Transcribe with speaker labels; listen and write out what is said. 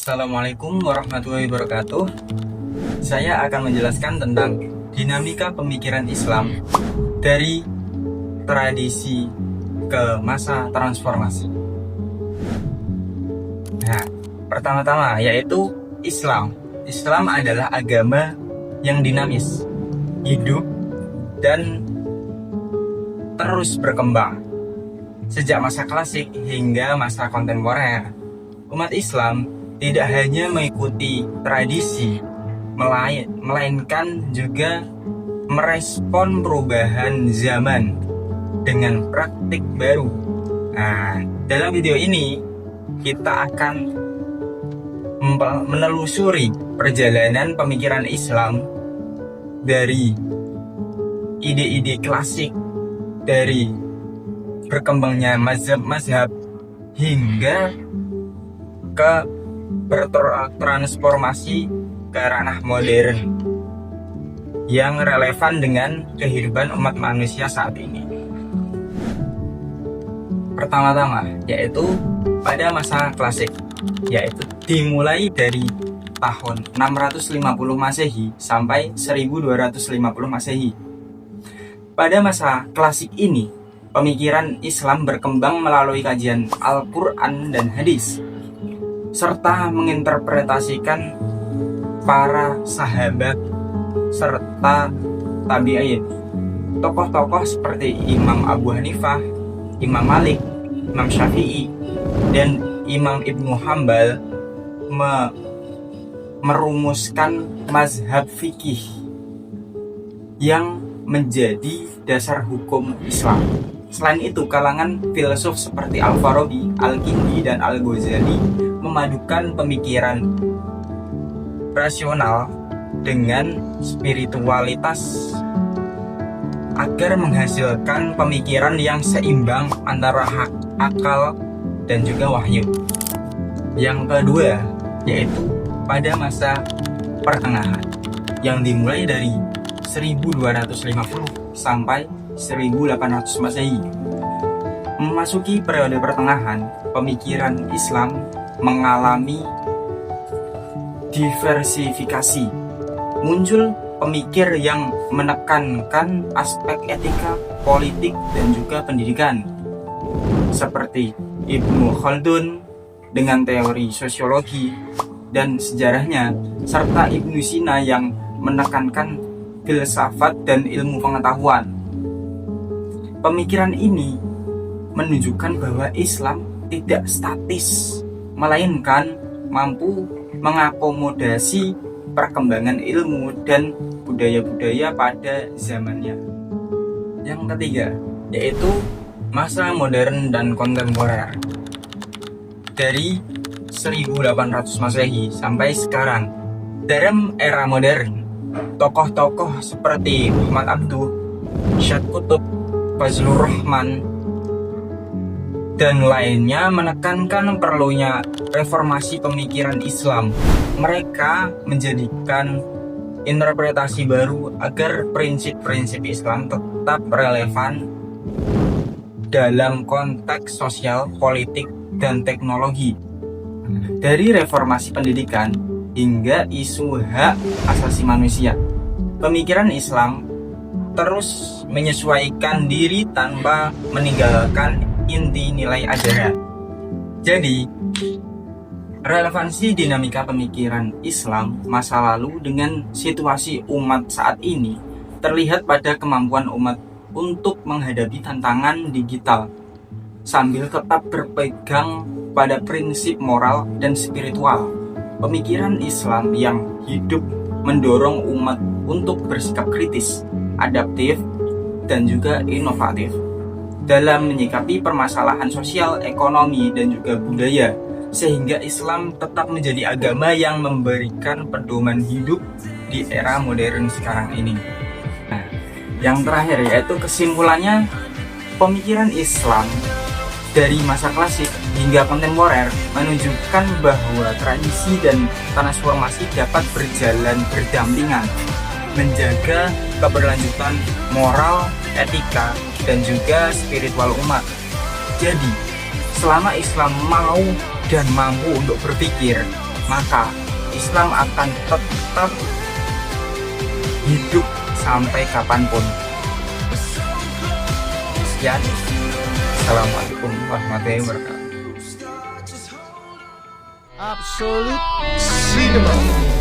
Speaker 1: Assalamualaikum warahmatullahi wabarakatuh. Saya akan menjelaskan tentang dinamika pemikiran Islam dari tradisi ke masa transformasi. Nah, pertama-tama yaitu Islam. Islam adalah agama yang dinamis, hidup, dan terus berkembang. Sejak masa klasik hingga masa kontemporer, umat Islam tidak hanya mengikuti tradisi, melainkan juga merespon perubahan zaman dengan praktik baru. Nah, dalam video ini kita akan menelusuri perjalanan pemikiran Islam dari ide-ide klasik, dari berkembangnya mazhab hingga ke bertransformasi ke ranah modern yang relevan dengan kehidupan umat manusia saat ini. Pertama-tama yaitu pada masa klasik, yaitu dimulai dari tahun 650 Masehi sampai 1250 Masehi. Pada masa klasik ini, pemikiran Islam berkembang melalui kajian Al-Quran dan hadis, serta menginterpretasikan para sahabat serta tabi'in. Tokoh-tokoh seperti Imam Abu Hanifah, Imam Malik, Imam Syafi'i, dan Imam Ibnu Hambal merumuskan mazhab fikih yang menjadi dasar hukum Islam. Selain itu, kalangan filsuf seperti Al-Farabi, Al-Kindi, dan Al-Ghazali memadukan pemikiran rasional dengan spiritualitas agar menghasilkan pemikiran yang seimbang antara akal dan juga wahyu. Yang kedua yaitu pada masa pertengahan yang dimulai dari 1250 sampai 1800 Masehi. Memasuki periode pertengahan, pemikiran Islam mengalami diversifikasi. Muncul pemikir yang menekankan aspek etika, politik, dan juga pendidikan, seperti Ibnu Khaldun dengan teori sosiologi dan sejarahnya, serta Ibnu Sina yang menekankan filsafat dan ilmu pengetahuan. Pemikiran ini menunjukkan bahwa Islam tidak statis, melainkan mampu mengakomodasi perkembangan ilmu dan budaya-budaya pada zamannya. Yang ketiga yaitu masa modern dan kontemporer. Dari 1800 Masehi sampai sekarang, dalam era modern, tokoh-tokoh seperti Muhammad Abduh, Syed Qutb, Fazlur Rahman, dan lainnya menekankan perlunya reformasi pemikiran Islam. Mereka menjadikan interpretasi baru agar prinsip-prinsip Islam tetap relevan dalam konteks sosial, politik, dan teknologi. Dari reformasi pendidikan hingga isu hak asasi manusia, pemikiran Islam terus menyesuaikan diri tanpa meninggalkan inti nilai ajaran. Jadi, relevansi dinamika pemikiran Islam masa lalu dengan situasi umat saat ini terlihat pada kemampuan umat untuk menghadapi tantangan digital sambil tetap berpegang pada prinsip moral dan spiritual. Pemikiran Islam yang hidup mendorong umat untuk bersikap kritis, adaptif, dan juga inovatif dalam menyikapi permasalahan sosial, ekonomi, dan juga budaya, sehingga Islam tetap menjadi agama yang memberikan pedoman hidup di era modern sekarang ini. Nah, yang terakhir yaitu kesimpulannya, pemikiran Islam dari masa klasik hingga kontemporer menunjukkan bahwa tradisi dan transformasi dapat berjalan berdampingan, menjaga keberlanjutan moral, etika, dan juga spiritual umat. Jadi, selama Islam mau dan mampu untuk berpikir, maka Islam akan tetap hidup sampai kapanpun. Sekian, Assalamualaikum warahmatullahi wabarakatuh.
Speaker 2: Absolute cinema.